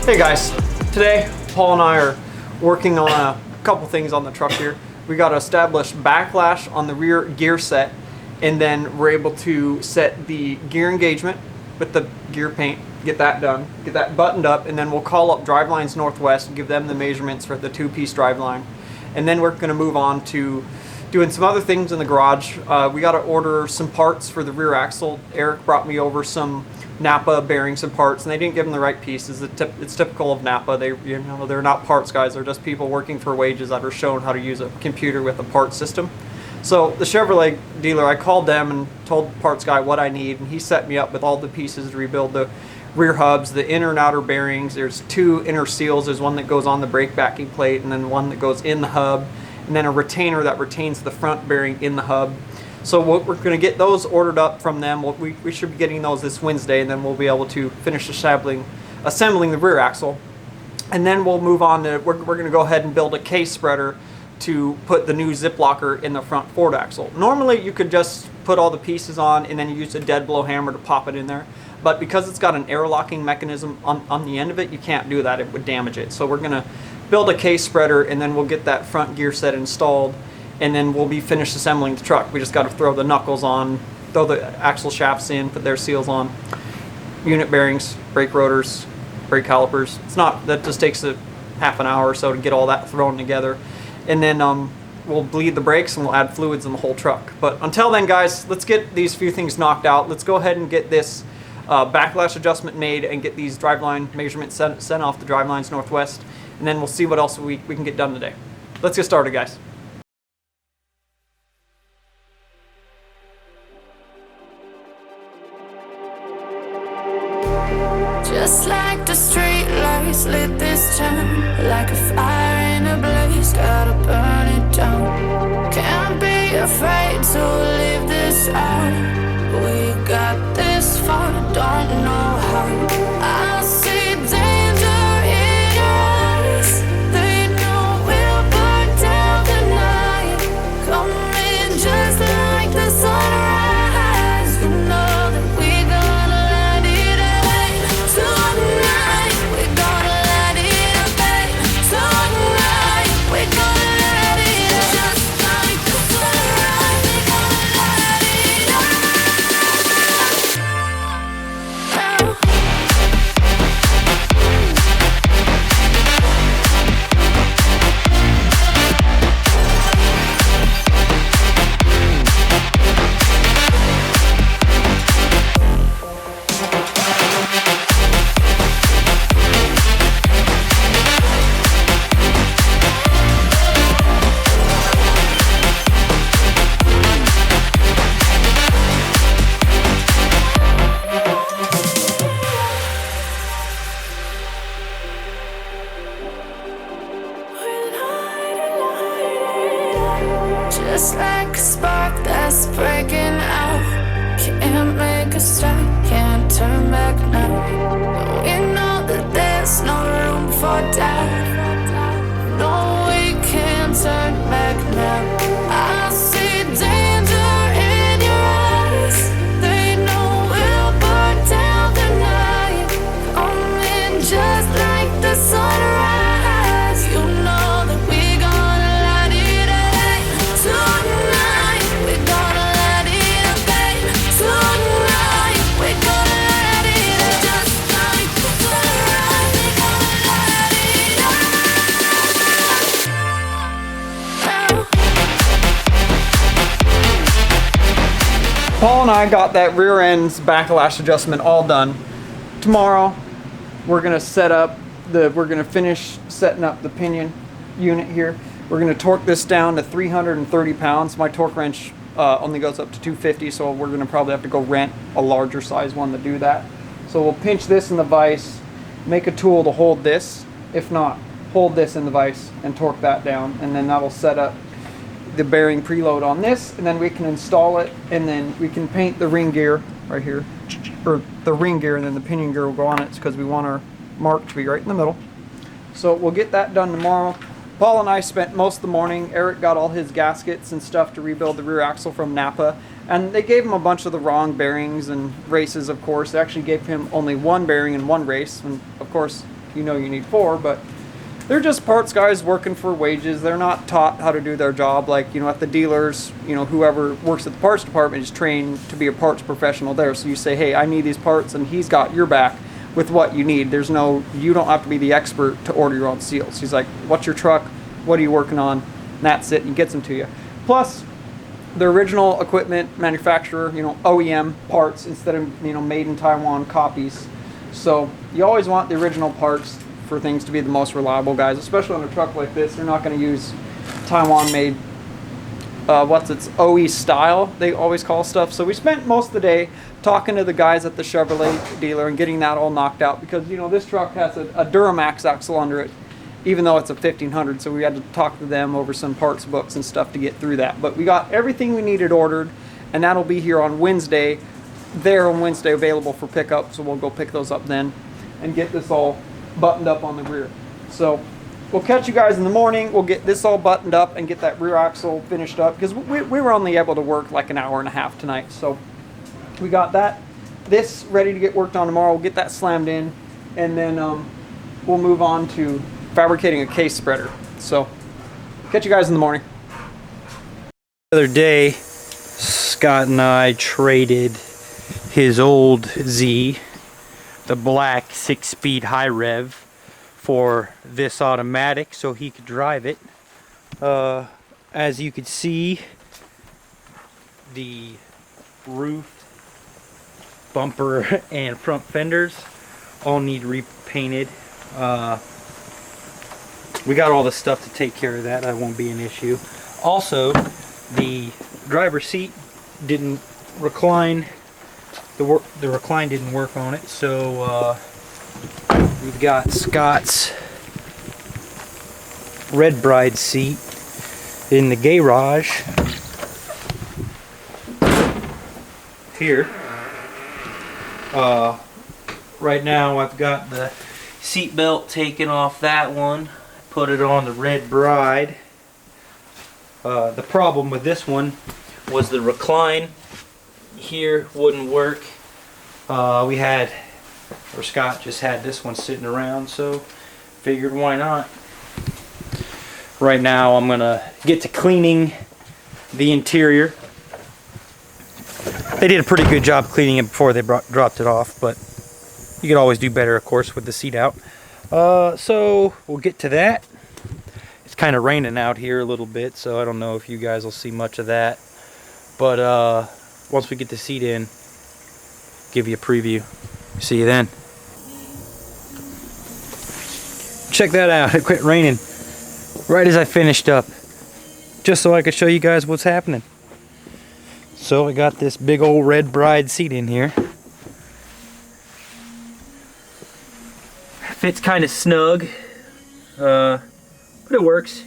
Hey guys, today Paul and I are working on a couple things on the truck here. We got to establish backlash on the rear gear set, and then we're able to set the gear engagement with the gear paint, get that done, get that buttoned up, and then we'll call up Drivelines Northwest, give them the measurements for the two-piece driveline. And then we're going to move on to doing some other things in the garage. We got to order some parts for the rear axle. Eric brought me over some Napa bearings and parts, and they didn't give them the right pieces. It's typical of Napa. They're not parts guys. They're just people working for wages that are shown how to use a computer with a part system. So the Chevrolet dealer, I called them and told the parts guy what I need, and he set me up with all the pieces to rebuild the rear hubs, the inner and outer bearings. There's two inner seals. There's one that goes on the brake backing plate, and then one that goes in the hub, and then a retainer that retains the front bearing in the hub. So we're going to get those ordered up from them. We should be getting those this Wednesday, and then we'll be able to finish assembling the rear axle. And then we'll move on to, we're going to go ahead and build a case spreader to put the new zip locker in the front forward axle. Normally you could just put all the pieces on and then you use a dead blow hammer to pop it in there. But because it's got an air locking mechanism on the end of it, you can't do that. It would damage it. So we're going to build a case spreader, and then we'll get that front gear set installed, and then we'll be finished assembling the truck. We just got to throw the knuckles on, throw the axle shafts in, put their seals on, unit bearings, brake rotors, brake calipers. That just takes a half an hour or so to get all that thrown together. And then we'll bleed the brakes and we'll add fluids in the whole truck. But until then, guys, let's get these few things knocked out. Let's go ahead and get this backlash adjustment made and get these driveline measurements sent off to Drivelines Northwest. And then we'll see what else we can get done today. Let's get started, guys. Just like the street lights lit this town, like a fire in a blaze, gotta burn it down. Can't be afraid to leave this out. We got this far, don't know how. I see danger in your eyes. They know we'll burn down the night. Coming just like the sunrise. You know that we're gonna light it up tonight. We're gonna light it up tonight. We're gonna light it up just like the sunrise. We're gonna light it up. Just like a spark that's breaking out. Can't make a stop, can't turn back now. We know that there's no room for doubt. No, we can't turn back now. I see danger in your eyes. They know we'll burn down the night. Coming just like the sunrise. You know that we're gonna light it up tonight. We're gonna light it up tonight. We're gonna light it up just like the sunrise. We're gonna light it up. Paul and I got that rear end's backlash adjustment all done. Tomorrow, we're gonna finish setting up the pinion unit here. We're gonna torque this down to 330 pounds. My torque wrench only goes up to 250, so we're gonna probably have to go rent a larger size one to do that. So we'll pinch this in the vise, make a tool to hold this. If not, hold this in the vise and torque that down, and then that'll set up the bearing preload on this, and then we can install it, and then we can paint the ring gear right here, or the ring gear, and then the pinion gear will go on it because we want our mark to be right in the middle. So we'll get that done tomorrow. Paul and I spent most of the morning. Eric got all his gaskets and stuff to rebuild the rear axle from Napa, and they gave him a bunch of the wrong bearings and races, of course. They actually gave him only one bearing in one race, and of course you know you need 4, but they're just parts guys working for wages. They're not taught how to do their job like, you know, at the dealers, you know, whoever works at the parts department is trained to be a parts professional there. So you say, hey, I need these parts, and he's got your back with what you need. There's no, you don't have to be the expert to order your own seals. He's like, what's your truck? What are you working on? And that's it, and he gets them to you. Plus, the original equipment manufacturer, you know, OEM parts instead of, you know, made in Taiwan copies. So you always want the original parts for things to be the most reliable, guys, especially on a truck like this. They're not going to use Taiwan made, what's its OE style, they always call stuff. So we spent most of the day talking to the guys at the Chevrolet dealer and getting that all knocked out, because, you know, this truck has a Duramax axle under it, even though it's a 1500, so we had to talk to them over some parts books and stuff to get through that. But we got everything we needed ordered, and that'll be here on Wednesday, there on Wednesday, available for pickup, so we'll go pick those up then and get this all buttoned up on the rear. So we'll catch you guys in the morning. We'll get this all buttoned up and get that rear axle finished up, because we were only able to work like an hour and a half tonight. So we got this ready to get worked on tomorrow. We'll get that slammed in, and then we'll move on to fabricating a case spreader. So catch you guys in the morning. The other day, Scott and I traded his old Z, the black 6-speed high rev, for this automatic so he could drive it. As you can see, the roof, bumper, and front fenders all need repainted. We got all the stuff to take care of that. That won't be an issue. Also, the driver's seat didn't recline. The recline didn't work on it, so we've got Scott's Red Bride seat in the garage here. Right now I've got the seat belt taken off that one, put it on the Red Bride. The problem with this one was the recline here wouldn't work. Scott just had this one sitting around, so figured why not. Right now I'm gonna get to cleaning the interior. They did a pretty good job cleaning it before they dropped it off, but you could always do better, of course, with the seat out. So we'll get to that. It's kind of raining out here a little bit, so I don't know if you guys will see much of that. But once we get the seat in, give you a preview. See you then. Check that out. It quit raining right as I finished up, just so I could show you guys what's happening. So I got this big old Red Bride seat in here. Fits kind of snug, but it works.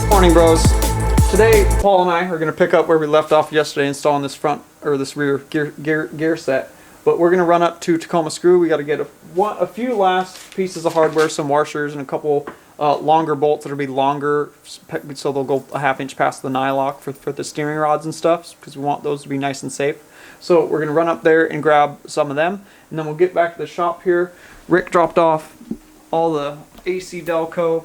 Morning, bros. Today Paul and I are going to pick up where we left off yesterday, installing this front or this rear gear set. But we're going to run up to Tacoma Screw. We got to get a few last pieces of hardware, some washers, and a couple longer bolts that'll be longer, so they'll go a ½ inch past the nylock for the steering rods and stuff, because we want those to be nice and safe. So we're going to run up there and grab some of them, and then we'll get back to the shop here. Rick dropped off all the AC Delco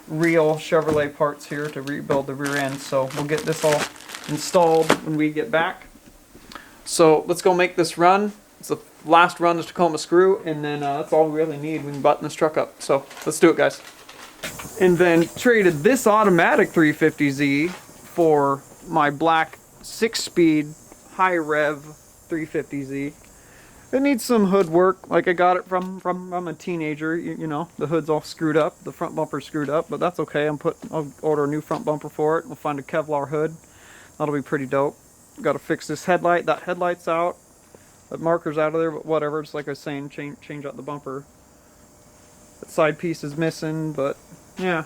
real Chevrolet parts here to rebuild the rear end, so we'll get this all installed when we get back. So let's go make this run. It's the last run to Tacoma Screw, and then that's all we really need. We can button this truck up. So let's do it, guys. And then traded this automatic 350Z for my black 6-speed high rev 350Z. It needs some hood work. Like I got it from a teenager. You know, the hood's all screwed up, the front bumper's screwed up, but that's okay. I'll order a new front bumper for it. We'll find a Kevlar hood. That'll be pretty dope. Got to fix this headlight. That headlight's out. That marker's out of there, but whatever. Just like I was saying, change out the bumper. That side piece is missing, but yeah,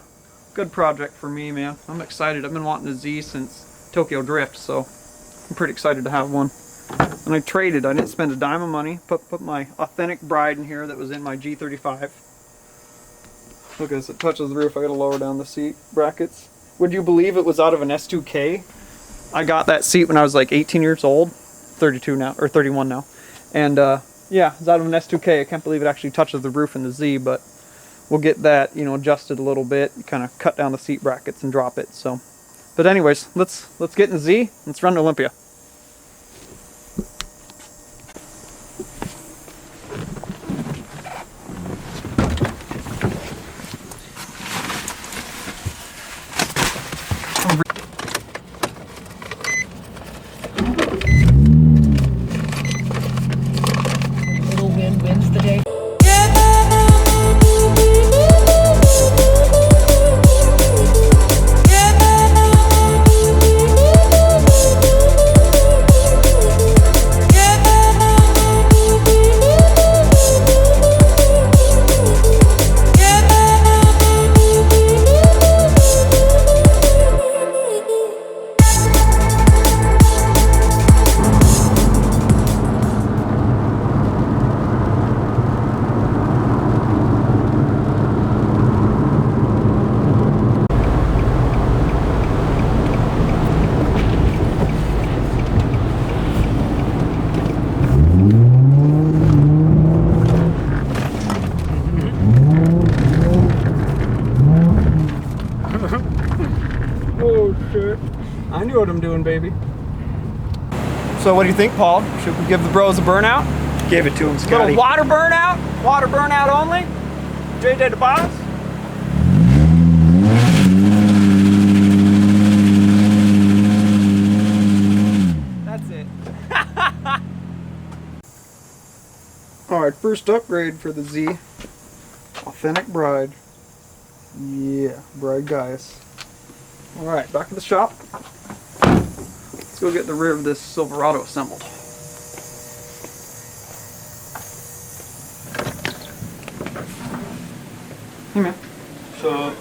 good project for me, man. I'm excited. I've been wanting a Z since Tokyo Drift, so I'm pretty excited to have one. And I traded. I didn't spend a dime of money. Put my authentic Bride in here that was in my G35. Look as it touches the roof. I gotta lower down the seat brackets. Would you believe it was out of an S2K? I got that seat when I was like 18 years old, 32 now, or 31 now. And yeah, it's out of an S2K. I can't believe it actually touches the roof in the Z, but we'll get that, you know, adjusted a little bit, kind of cut down the seat brackets and drop it. So, but anyways, let's get in the Z. Let's run to Olympia. Little wind wins the day. Oh shit. I knew what I'm doing, baby. So what do you think, Paul? Should we give the bros a burnout? Give it to him, Scotty. Little water burnout? Water burnout only? JJ the boss? That's it. Alright, first upgrade for the Z. Authentic Bride. Yeah, Bride guys. Alright, back to the shop. Let's go get the rear of this Silverado assembled. Hey man. So,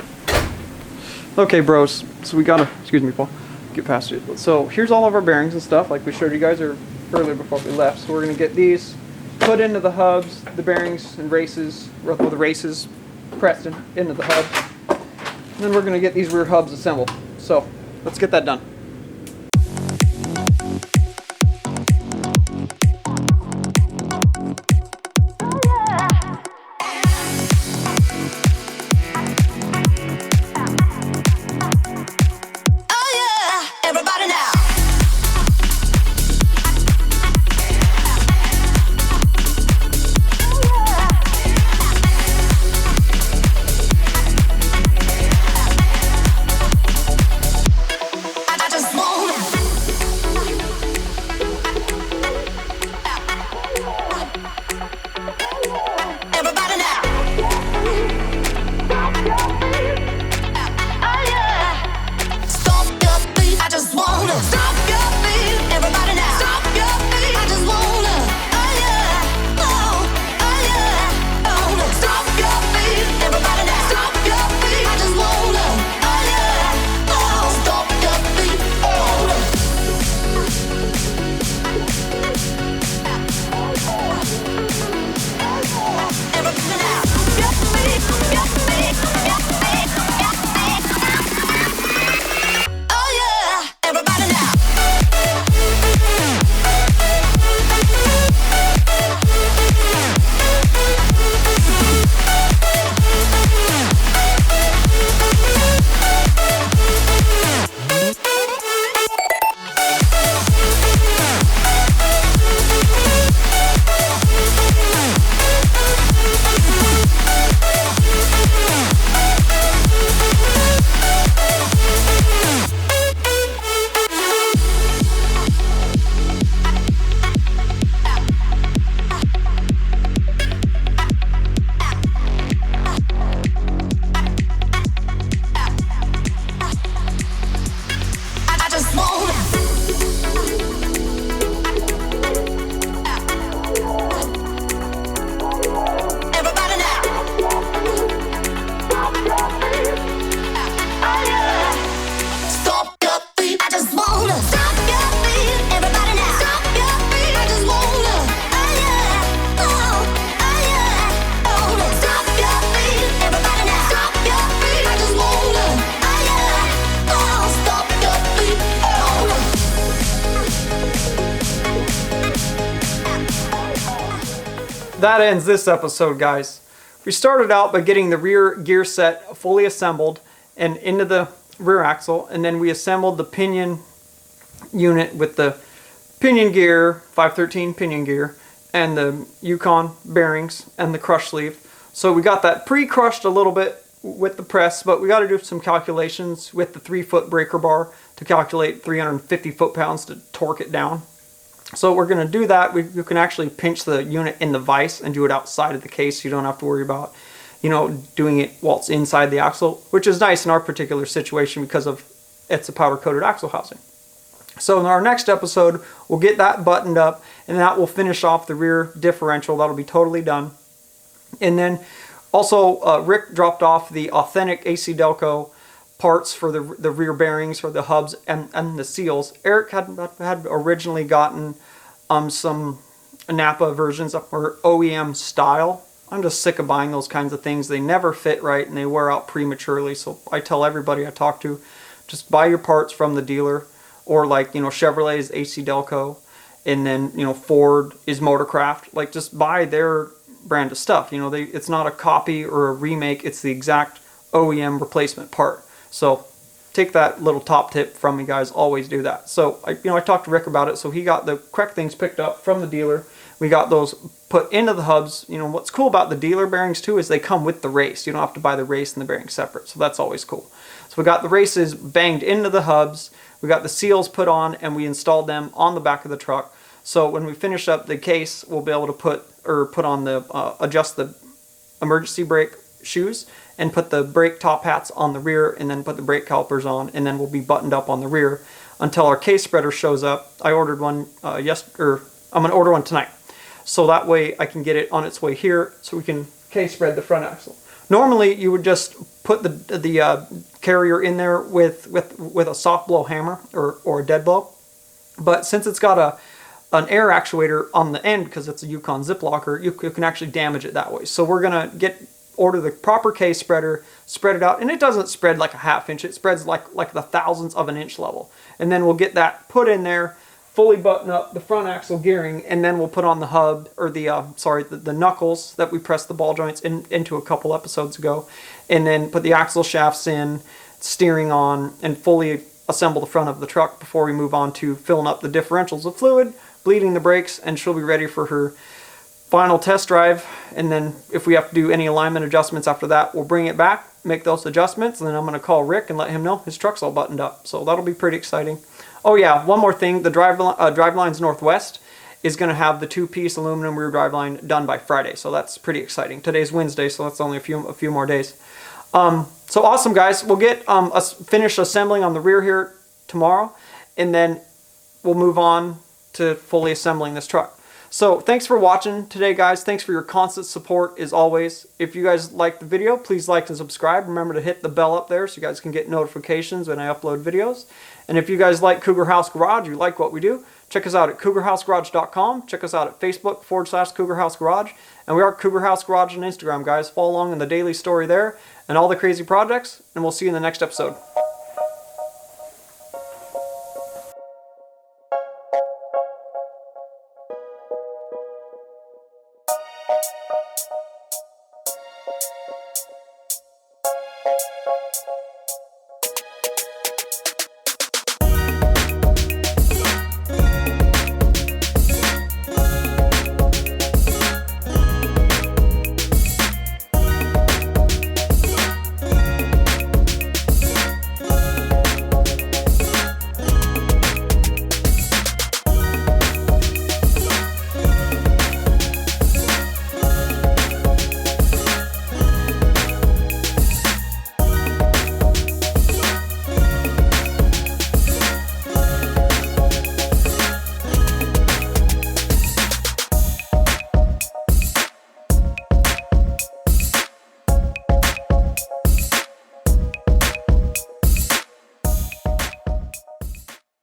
okay bros, so we gotta, excuse me Paul, get past it. So here's all of our bearings and stuff like we showed you guys earlier before we left. So we're gonna get these put into the hubs, the bearings and races, well the races pressed into the hubs. And then we're gonna get these rear hubs assembled. So let's get that done. I hold up. Stop your feet, everybody now. Stop your feet, I just wanna. Oh yeah, oh yeah, hold up. Stop your feet, everybody now. Stop your feet, I just wanna. Oh yeah, stop your feet, hold up. That ends this episode, guys. We started out by getting the rear gear set fully assembled and into the rear axle, and then we assembled the pinion unit with the pinion gear, 513 pinion gear, and the Yukon bearings and the crush sleeve. So we got that pre-crushed a little bit with the press, but we got to do some calculations with the 3-foot breaker bar to calculate 350 foot-pounds to torque it down. So we're going to do that. You can actually pinch the unit in the vise and do it outside of the case. You don't have to worry about, doing it while it's inside the axle, which is nice in our particular situation because of it's a powder-coated axle housing. So in our next episode, we'll get that buttoned up, and that will finish off the rear differential. That'll be totally done. And then also, Rick dropped off the authentic AC Delco parts for the rear bearings for the hubs and the seals. Eric had originally gotten some Napa versions or OEM style. I'm just sick of buying those kinds of things. They never fit right and they wear out prematurely. So I tell everybody I talk to, just buy your parts from the dealer, or like Chevrolet is AC Delco, and then Ford is Motorcraft. Like, just buy their brand of stuff. It's not a copy or a remake. It's the exact OEM replacement part. So take that little top tip from me, guys. Always do that. So I talked to Rick about it. So he got the correct things picked up from the dealer. We got those put into the hubs. What's cool about the dealer bearings too is they come with the race. You don't have to buy the race and the bearing separate. So that's always cool. So we got the races banged into the hubs. We got the seals put on, and we installed them on the back of the truck. So when we finish up the case, we'll be able to put on the adjust the emergency brake shoes and put the brake top hats on the rear, and then put the brake calipers on, and then we'll be buttoned up on the rear until our case spreader shows up. I ordered one I'm going to order one tonight, so that way I can get it on its way here so we can case spread the front axle. Normally you would just put the carrier in there with a soft blow hammer or a dead blow, but since it's got an air actuator on the end because it's a Yukon zip locker, you can actually damage it that way. So we're going to order the proper case spreader, spread it out, and it doesn't spread like a half inch. It spreads like the thousandths of an inch level. And then we'll get that put in there, fully button up the front axle gearing, and then we'll put on the hub, or the knuckles that we pressed the ball joints into a couple episodes ago, and then put the axle shafts in, steering on, and fully assemble the front of the truck before we move on to filling up the differentials with fluid, bleeding the brakes, and she'll be ready for her final test drive. And then if we have to do any alignment adjustments after that, we'll bring it back, make those adjustments, and then I'm going to call Rick and let him know his truck's all buttoned up. So that'll be pretty exciting. Oh yeah, one more thing, the Drivelines Northwest is going to have the 2-piece aluminum rear driveline done by Friday, so that's pretty exciting. Today's Wednesday, so that's only a few more days. So awesome, guys. We'll get finish assembling on the rear here tomorrow, and then we'll move on to fully assembling this truck. So thanks for watching today, guys. Thanks for your constant support as always. If you guys like the video, please like and subscribe. Remember to hit the bell up there so you guys can get notifications when I upload videos. And if you guys like Cougar House Garage, you like what we do, check us out at cougarhousegarage.com. Check us out at Facebook.com/Cougar House Garage. And we are Cougar House Garage on Instagram, guys. Follow along in the daily story there and all the crazy projects. And we'll see you in the next episode.